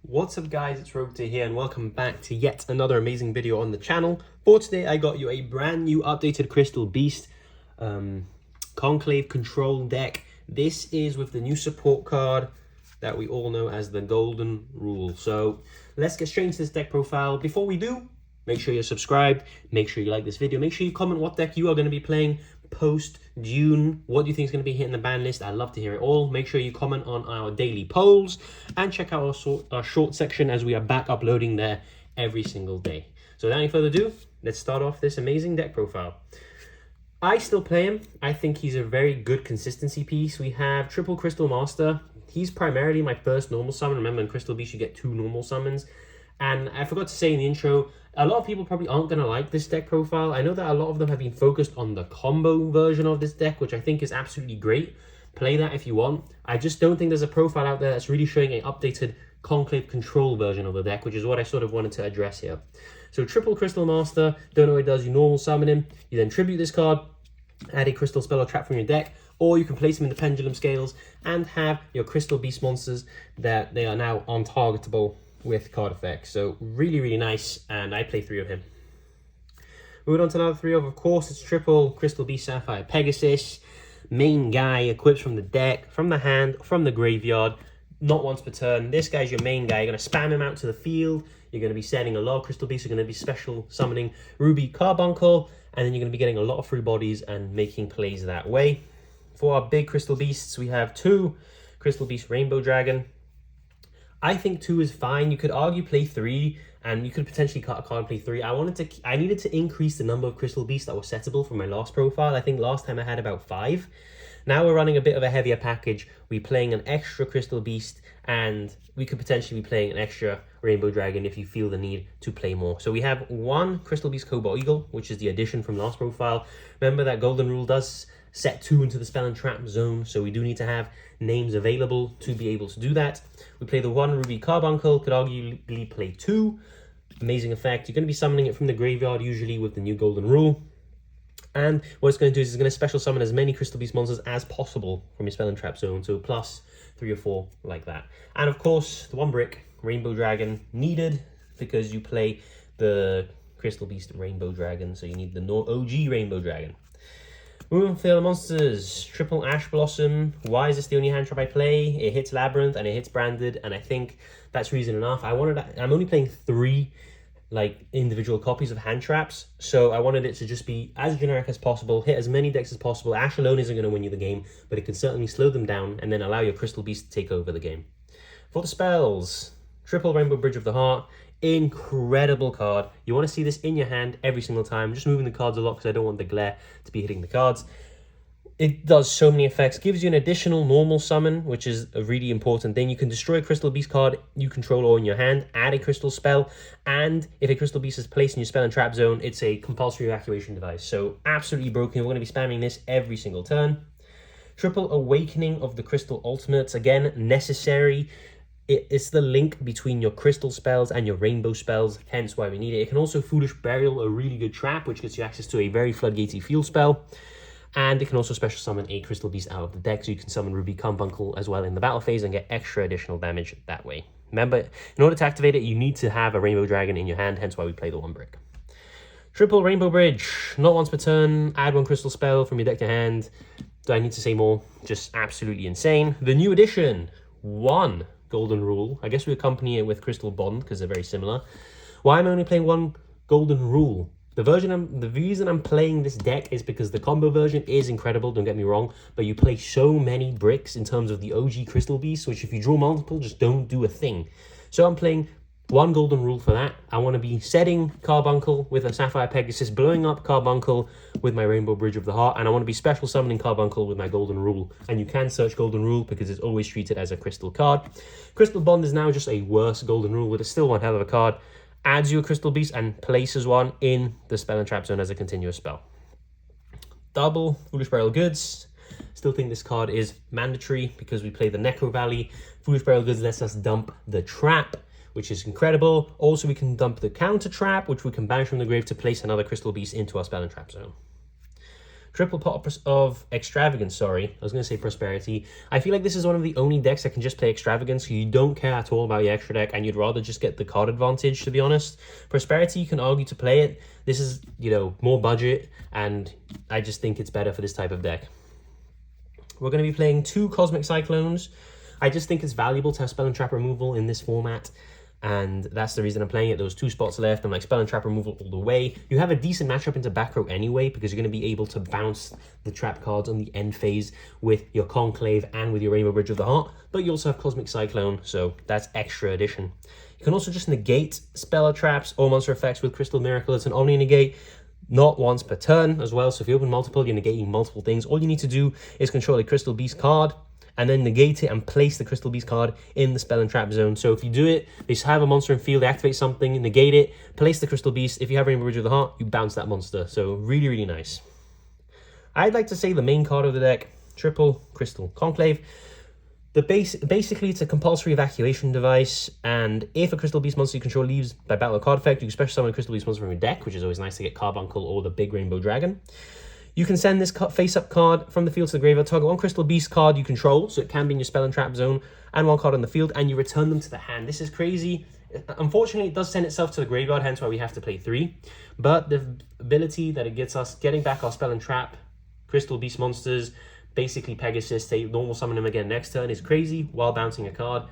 What's up guys, it's Roboter here and welcome back to yet another amazing video on the channel. For today I got you a brand new updated Crystal Beast Conclave Control deck. This is with the new support card that we all know as the Golden Rule. So let's get straight into this deck profile. Before we do, make sure you're subscribed, make sure you like this video, make sure you comment what deck you are going to be playing post-June. What do you think is going to be hitting the ban list? I'd love to hear it all. Make sure you comment on our daily polls and check out our short section as we are back uploading there every single day. So without any further ado, let's start off this amazing deck profile. I still play him. I think he's a very good consistency piece. We have Triple Crystal Master. He's primarily my first normal summon. Remember, in Crystal Beast you get 2 normal summons. And I forgot to say in the intro, a lot of people probably aren't going to like this deck profile. I know that a lot of them have been focused on the combo version of this deck, which I think is absolutely great. Play that if you want. I just don't think there's a profile out there that's really showing an updated Conclave Control version of the deck, which is what I sort of wanted to address here. So Triple Crystal Master, don't know what it does, you normal summon him, you then tribute this card, add a crystal spell or trap from your deck, or you can place them in the Pendulum Scales and have your Crystal Beast monsters that they are now untargetable with card effects. So really, really nice, and I play 3 of him. Moving on to another 3 of course, it's Triple Crystal Beast Sapphire Pegasus. Main guy, equips from the deck, from the hand, from the graveyard, not once per turn. This guy's your main guy. You're going to spam him out to the field. You're going to be setting a lot of Crystal Beasts. You're going to be special summoning Ruby Carbuncle, and then you're going to be getting a lot of free bodies and making plays that way. For our big Crystal Beasts, we have 2 Crystal Beast Rainbow Dragon. I think 2 is fine. You could argue play 3, and you could potentially cut a card and play 3. I needed to increase the number of Crystal Beasts that were settable from my last profile. I think last time I had about 5. Now we're running a bit of a heavier package. We're playing an extra Crystal Beast, and we could potentially be playing an extra Rainbow Dragon if you feel the need to play more. So we have 1 Crystal Beast Cobalt Eagle, which is the addition from last profile. Remember that Golden Rule does set 2 into the spell and trap zone, so we do need to have names available to be able to do that. We play the 1 Ruby Carbuncle, could arguably play 2. Amazing effect. You're going to be summoning it from the graveyard usually with the new Golden Rule. And what it's going to do is it's going to special summon as many Crystal Beast monsters as possible from your spell and trap zone, so plus 3 or 4 like that. And of course, the 1 brick Rainbow Dragon needed because you play the Crystal Beast Rainbow Dragon, so you need the OG Rainbow Dragon. Moving on to the other monsters, Triple Ash Blossom. Why is this the only hand trap I play? It hits Labyrinth and it hits Branded, and I think that's reason enough. I'm only playing 3 like individual copies of hand traps, so I wanted it to just be as generic as possible, hit as many decks as possible. Ash alone isn't going to win you the game, but it can certainly slow them down and then allow your Crystal Beast to take over the game. For the spells, Triple Rainbow Bridge of the Heart. Incredible card. You want to see this in your hand every single time. I'm just moving the cards a lot because I don't want the glare to be hitting the cards. It does so many effects. Gives you an additional normal summon, which is a really important thing. You can destroy a Crystal Beast card you control or in your hand, add a crystal spell, and if a Crystal Beast is placed in your spell and trap zone, it's a compulsory evacuation device. So absolutely broken. We're going to be spamming this every single turn. Triple Awakening of the Crystal Ultimates. Again, necessary. It's the link between your crystal spells and your rainbow spells, hence why we need it. It can also Foolish Burial, a really good trap, which gets you access to a very floodgatey field spell. And it can also special summon a Crystal Beast out of the deck, so you can summon Ruby Carbuncle as well in the battle phase and get extra additional damage that way. Remember, in order to activate it, you need to have a Rainbow Dragon in your hand, hence why we play the 1 brick. Triple Rainbow Bridge, not once per turn, add 1 crystal spell from your deck to hand. Do I need to say more? Just absolutely insane. The new addition, 1 Golden Rule. I guess we accompany it with Crystal Bond because they're very similar. Why am I only playing 1 Golden Rule? The reason I'm playing this deck is because the combo version is incredible, don't get me wrong, but you play so many bricks in terms of the OG Crystal Beast, which if you draw multiple, just don't do a thing. So I'm playing 1 Golden Rule for that. I want to be setting Carbuncle with a Sapphire Pegasus, blowing up Carbuncle with my Rainbow Bridge of the Heart, and I want to be special summoning Carbuncle with my Golden Rule. And you can search Golden Rule because it's always treated as a crystal card. Crystal Bond is now just a worse Golden Rule, but it's still one hell of a card. Adds you a Crystal Beast and places 1 in the spell and trap zone as a continuous spell. Double Foolish Burial Goods. Still think this card is mandatory because we play the Necro Valley. Foolish Burial Goods lets us dump the trap, which is incredible. Also, we can dump the counter trap, which we can banish from the grave to place another Crystal Beast into our spell and trap zone. Triple pot of Extravagance, sorry. I was going to say Prosperity. I feel like this is one of the only decks that can just play Extravagance, so you don't care at all about your extra deck, and you'd rather just get the card advantage, to be honest. Prosperity, you can argue to play it. This is, you know, more budget, and I just think it's better for this type of deck. We're going to be playing 2 Cosmic Cyclones. I just think it's valuable to have Spell and Trap removal in this format, and that's the reason I'm playing it. Those 2 spots left, I'm like Spell and Trap removal all the way. You have a decent matchup into back row anyway, because you're going to be able to bounce the trap cards on the end phase with your Conclave and with your Rainbow Bridge of the Heart, but you also have Cosmic Cyclone, so that's extra addition. You can also just negate spell or traps or monster effects with Crystal Miracle. It's an Omni Negate, not once per turn as well, so if you open multiple, you're negating multiple things. All you need to do is control a Crystal Beast card, and then negate it and place the Crystal Beast card in the Spell and Trap zone. So if you do it, they have a monster in field, they activate something, negate it, place the Crystal Beast. If you have Rainbow Bridge of the Heart, you bounce that monster. So really, really nice. I'd like to say the main card of the deck, triple Crystal Conclave. Basically, it's a compulsory evacuation device, and if a Crystal Beast monster you control leaves by battle or card effect, you can special summon a Crystal Beast monster from your deck, which is always nice to get Carbuncle or the big Rainbow Dragon. You can send this face-up card from the field to the graveyard, target 1 Crystal Beast card you control, so it can be in your Spell and Trap zone, and 1 card on the field, and you return them to the hand. This is crazy. Unfortunately, it does send itself to the graveyard, hence why we have to play 3. But the ability that it gets us, getting back our Spell and Trap, Crystal Beast monsters, basically Pegasus, they normal summon them again next turn, is crazy, while bouncing a card.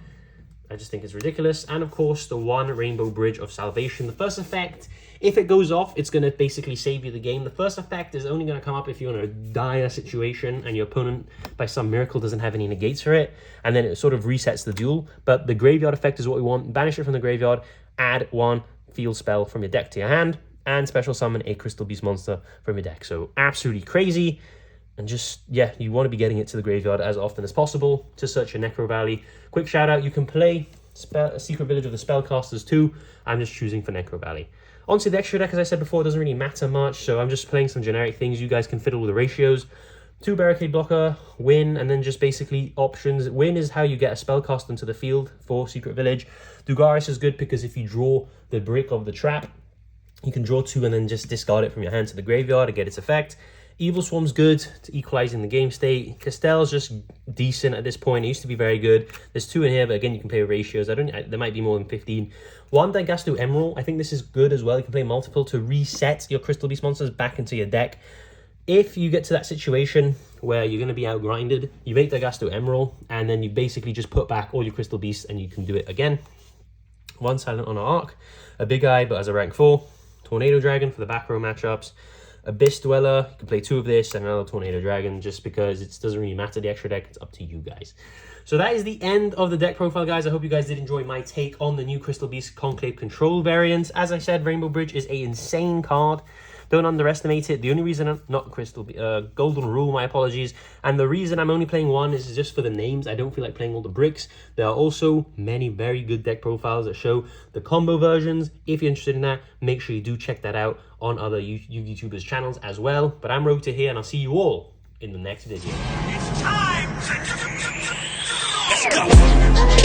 I just think it's ridiculous. And of course, the 1 Rainbow Bridge of Salvation. The first effect, if it goes off, it's going to basically save you the game. The first effect is only going to come up if you're in a dire situation and your opponent, by some miracle, doesn't have any negates for it. And then it sort of resets the duel. But the graveyard effect is what we want. Banish it from the graveyard, add 1 field spell from your deck to your hand, and special summon a Crystal Beast monster from your deck. So absolutely crazy. And just, yeah, you want to be getting it to the graveyard as often as possible to search your Necro Valley. Quick shout out, you can play Secret Village of the Spellcasters too. I'm just choosing for Necro Valley. Onto the extra deck, as I said before, it doesn't really matter much, so I'm just playing some generic things. You guys can fiddle with the ratios. 2 Barricade Blocker, win, and then just basically options. Win is how you get a Spellcast into the field for Secret Village. Dugaris is good because if you draw the brick of the trap, you can draw 2 and then just discard it from your hand to the graveyard and get its effect. Evil Swarm's good to equalizing the game state. Castell's just decent at this point. It used to be very good. There's 2 in here, but again, you can play with ratios. There might be more than 15. 1 Dagastu Emerald. I think this is good as well. You can play multiple to reset your Crystal Beast monsters back into your deck. If you get to that situation where you're going to be outgrinded, you make Dagastu Emerald, and then you basically just put back all your Crystal Beasts, and you can do it again. 1 Silent Honor Arc. A big eye, but as a rank 4. Tornado Dragon for the back row matchups. Abyss Dweller, you can play 2 of this and another Tornado Dragon, just because it doesn't really matter the extra deck, it's up to you guys. So that is the end of the deck profile, guys. I hope you guys did enjoy my take on the new Crystal Beast Conclave Control variant. As I said, Rainbow Bridge is an insane card. Don't underestimate it. The only reason I'm not Golden Rule, my apologies. And the reason I'm only playing 1 is just for the names. I don't feel like playing all the bricks. There are also many very good deck profiles that show the combo versions. If you're interested in that, make sure you do check that out on other YouTubers' channels as well. But I'm Rogue to here, and I'll see you all in the next video. It's time! Let's go!